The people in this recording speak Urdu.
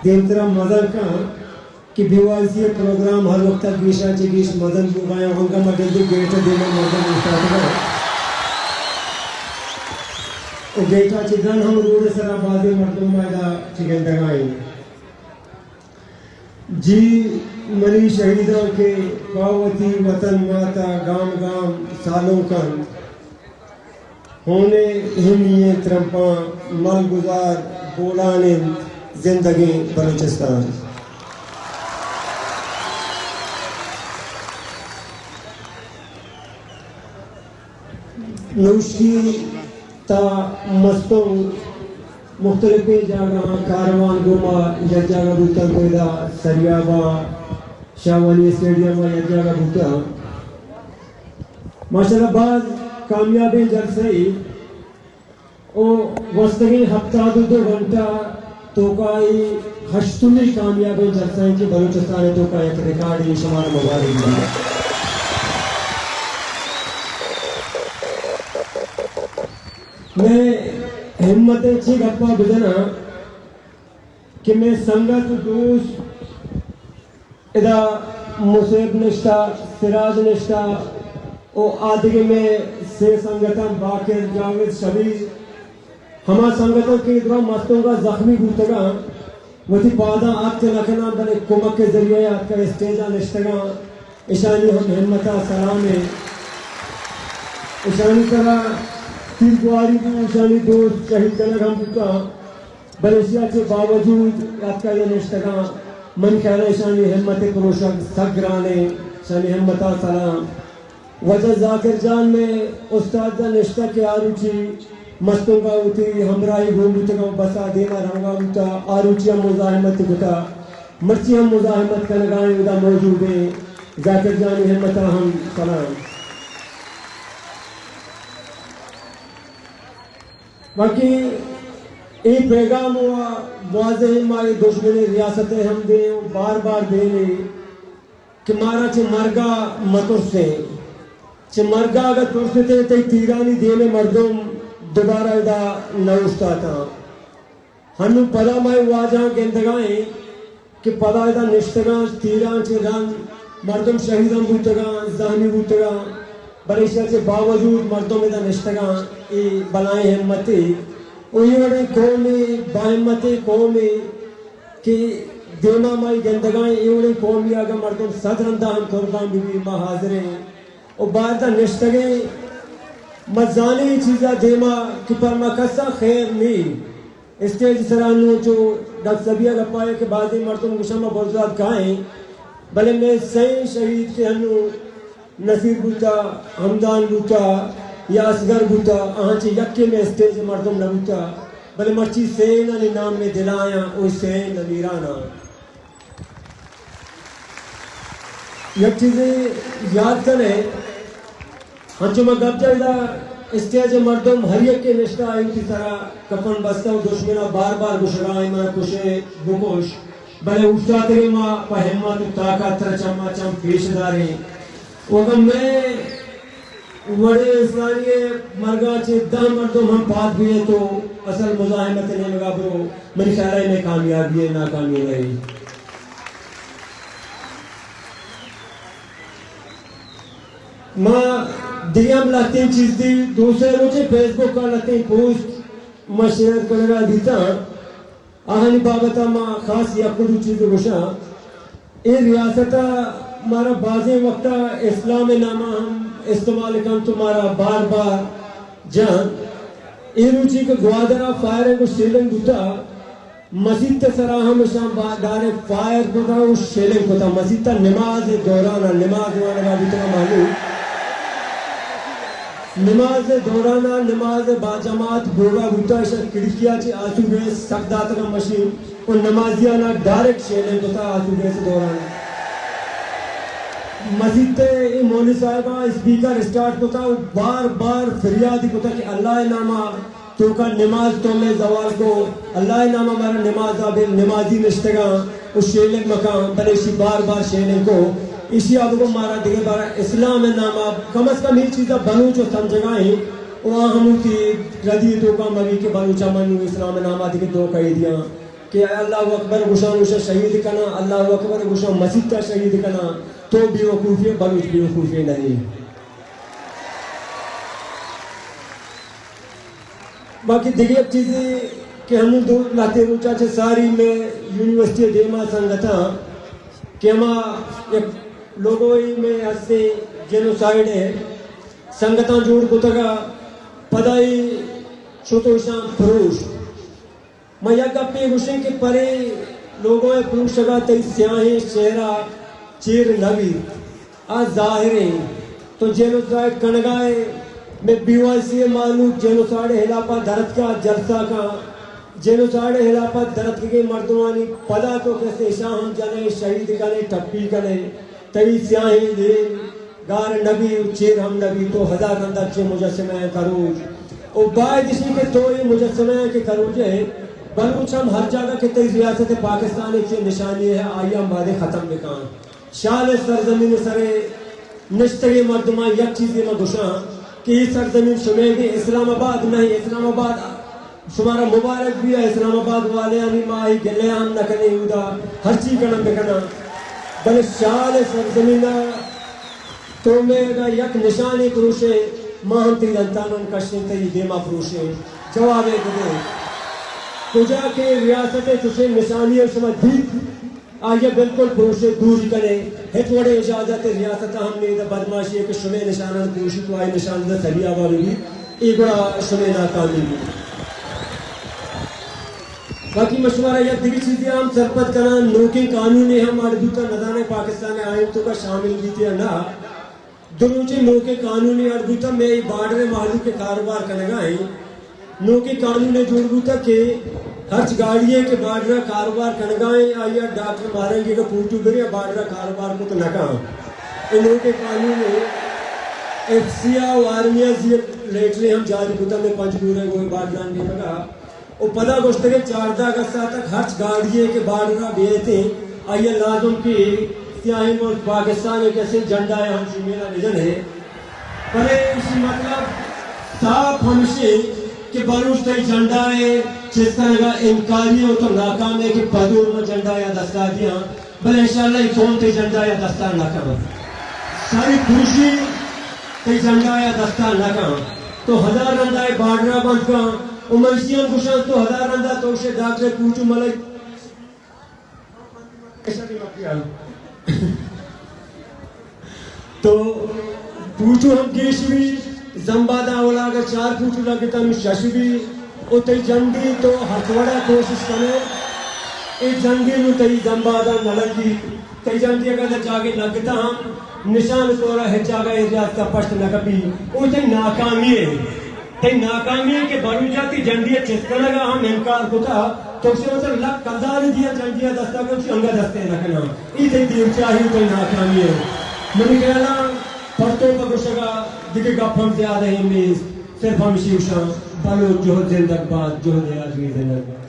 دیم طرح مزن کا کہ بیواسی پروگرام ہر وقت گیشا چگیش مزن کو گایا ہوں گا مدن دی گیٹا دینا مزن استاد گا او گیٹا چگن ہم روڑ سر آبادی مردم مائدہ چگن دگائیں جی منی شہیدوں کے پاوتی وطن ماتا گام گام سالوں کن ہونے ہمیے ترمپاں مل گزار بولانے زندگی بلوچستان نوشی تا مستوں مختلف جگہ کاروان گوما یا جگہ بوتا کوئدہ سریابا شاوانی اسٹیڈیم یا جگہ بوتا ماشاءاللہ بعض کامیابی جلسے او وستگی ہفتہ دو گھنٹہ توقعی ہشتمی کامیابی جلسے کی بلوچستان توقع ایک ریکارڈی شمار مبارک دیا میں ہمت اچھی گپا بجنا کہ میں سنگت دوست ادا مصیب نشتہ سراج نشتہ او آدھگی میں سے سنگتاں باقر جاوید شبیر ہما سنگتوں کے ادھا مستوں کا زخمی بوتگا وہ تھی پادا آپ کے لکھنا بلے کمک کے ذریعے آپ کا اسٹیجہ نشتگا اشانی ہم ہمتہ سلامے اشانی طرح تیر گواری کو اشانی دوست شہید کنگ ہم بکا بلشیہ کے باوجود آپ کا یہ نشتگا من کہہ رہے اشانی ہمت پروشک سگرانے اشانی ہمتہ سلام وجہ ذاکر جان میں استاد دا نشتہ کے آروچی مستوں کا ہوتی ہمراہی گھومتا کا بسا دینا رنگا ہوتا آروچی ہم مزاحمت ہوتا مرچی ہم مزاحمت کا لگائیں ادا موجود ہیں ذاکر جانی ہمتہ ہم سلام باقی ایک پیغام ہوا واضح ہماری دشمنی ریاستیں ہم دیں بار بار دینے کہ مارا چھے مرگا مطر سے چھے مرگا اگر ترستے تے تیرانی دینے مردم دوبارہ ادا نوشتا تھا ہنو پدا مائے واجہاں گندگائیں کہ پدا ادا نشتگاں تیران چھے رنگ مردم شہیدان بوتگاں زہنی بوتگاں بلیشہ سے باوجود مردم ادا نشتگاں ای بلائیں ہمتی اوہی وڑے قومی باہمتی قومی کہ دیما مائی گندگائیں ای وڑے قومی آگا مردم صدرندہ ہم قربان بھی ماں حاضریں اور بعد نشتگیں مزانی چیزا دیما کہ پر مکسا خیر نہیں اسٹیج سرانو جو ڈاکٹر سبیہ گپائے کہ بعضی مردم گشمہ برزاد کھائیں بلے میں سین شہید کے ہنو نصیر بوتا حمدان بوتا یا اصغر بوتا آنچے یکی میں اسٹیج مردم نبوتا بلے مرچی سین علی نام میں دلائیں اوہ سین امیرانا یک چیزیں یاد کریں ہنچو میں گب جائدہ اسٹیج مردم ہر یک کے نشتہ آئی کی طرح کفن بستہ و دشمنہ بار بار گشرائیں ماں کشے بکوش بلے اوشتا تری ماں پا ہمت و طاقت تر چمہ چم پیش داریں وگم میں وڑے اسلامی مرگا چھے دہ مردم ہم پاک بھی ہیں تو اصل مزاحمت نہیں لگا برو منی خیال ہے میں کامیابی ہے ناکامی نہیں ماں دیم لاتین چیز دی دوسرے روچے فیس بک کا لاتین پوسٹ ماں شیئر کرنا دیتا آہنی بابتا ماں خاص یا کدو چیز گوشا اے ریاستہ مارا بازیں وقتا اسلام نامہ ہم استعمال کم تمہارا بار بار جان اے روچی کے گوادرہ فائر کو شیلنگ ہوتا مسجد تسرا ہم شام ڈارے فائر کو تھا اس شیلنگ کو تھا مسجد تا نماز دورانا نماز وانا بھی تھا معلوم نماز دورانا نماز باجماعت بوگا بوتا شاید کڑکیا چی آسو گئے سکدات کا مشین اور نمازیانا ڈائریکٹ شیلنگ کو تھا آسو گئے سے دورانا مسجد تے مولی صاحبہ اسپیکر اسٹارٹ کو تھا بار بار فریادی کو تھا کہ اللہ نامہ تو کا نماز تو میں زوال کو اللہ نامہ ہمارا نماز آبیر نمازی نشتگاں اس شیلنگ مقام بلیشی بار بار شیلنگ کو اسی آدھو کو مارا دیگے بارا اسلام نامہ کم از کم ہی چیزا بنو جو سمجھگائیں وہاں ہموں کی ردی تو کا مگی کے بنو چمنو اسلام نامہ دیگے دو کہی دیاں کہ اللہ اکبر گشان اسے شہید کنا، اللہ اکبر گشان مسجد کا شہید کنا، تو بیوقوفی بلوچ بیوقوفی نہیں. باقی دیگر چیزیں کہ ہم دور لاتے روچا چھے ساری میں یونیورسٹی دیما سنگتا کہ ہما ایک لوگوئی میں ہستے جینوسائیڈ ہے سنگتاں جوڑ کو تگا پدائی چھوٹو شام فروش میں یک گپے گوشیں کہ پرے لوگوئے فروش اگا تی سیاہیں شہرہ چیر نوی آج ظاہریں تو جینوسائیڈ کنگائے میں بیواسی معلوم جینوسائیڈ ہلاپا درد کا جلسہ کا جینوسائیڈ ہلاپا درد کے مردمانی پدا تو کیسے شاہم جنے شہید کنے ٹپی کنے تئی سیاہیں دے گار نبی چیر ہم نبی تو ہزار اندر چے مجسمہ کروج او باید اسی کے تو یہ مجسمہ کے کروج ہے بلوچ ہم ہر جگہ کے تئی ریاست پاکستان چے نشانی ہے آئیہ مادے ختم بکان شال سرزمین سرے نشتگی مردمان یک چیزی میں گشاں کہ یہ سرزمین شمیں گے اسلام آباد نہیں اسلام آباد شمارا مبارک بھی ہے اسلام آباد والے یعنی ماہی گلے ہم نہ کنے ہودا ہر چیز کنم بکنا بلے شال سرزمین تو میرا یک نشانی پروشے ماہم تی لنتانن کشن تی دیما پروشے جوابے دے کجا کے ریاست تشے نشانی شما دیت آئیے بالکل پروشے دوری کرے ہیت وڑے اجازت ریاست ہم نے بدماشی ہے کہ شمع نشانہ پروشی تو آئی نشانہ سریعہ والی بھی ایک بڑا شمع ناکامی بھی باقی مشورہ یا دیگر چیزیں ہم سرپت کرنا نوکے قانونی ہم اردوتا نظام پاکستان آئین تو کا شامل دیتی ہے نا دنوچے نوکے قانونی اردوتا میں بارڈر محلو کے کاروبار کرنے گا ہیں نوکے قانونی جوڑ گوتا کہ ہرچ گاڑیے کے بارڈر کاروبار کنگائیں آئیہ ڈاکٹر ماریں گے کہ پوٹو برے بارڈر کاروبار کو تو نکاں انہوں کے قانون ایف سی آ و آرمیہ زیر لیٹرے ہم جاری کتا میں پنچ گورے گوئے بارڈران بھی لگا اور پدا گوشتے کے 14 اگست تک ہرچ گاڑیے کے بارڈر بیئتے آئیہ لازم کی سیاہی ملک پاکستان ایک ایسے جنڈا ہے ہم شمیرہ نجن ہے پلے اسی مطلب صاف ہمشے کہ بلوچ تی جنڈا ہے جس طرح انکاری ہو تو ناکام ہے کہ پدور میں جنڈا یا دستا دیا بل انشاءاللہ ایک کون تی جنڈا یا دستا ناکام ساری خوشی تی جنڈا یا دستا ناکام تو ہزار رندہ بارڈرہ بند کا امرسیان خوشان تو ہزار رندہ تو اسے ڈاکٹر پوچھو ملک تو پوچھو ہم کیش بھی زمبادہ اولا اگر 4 پوچھو لگتا ہم شش بھی او تی جنگی تو ہتوڑا کوشش کرے اے جنگی نو تی زمبادہ نلگی تی جنگی اگر جاگے لگتا ہم نشان طورا ہے جاگہ ریاست کا پشت نکبی او تی ناکامی ہے کہ بروجہ تی جنگی چسکا لگا ہم انکار کتا تو اسے مطلب لگ قضا دیا جنگی دستا کر اسے انگا دستے رکھنا ای تی دیو چاہی تی ناکامی ہے منی کہنا پرتوں کا گوشگا دیکھے گا پھم زیادہ ہی میز صرف ہم شیوشاں بلو جو زندگ بات جو دیاز بھی زندگ بات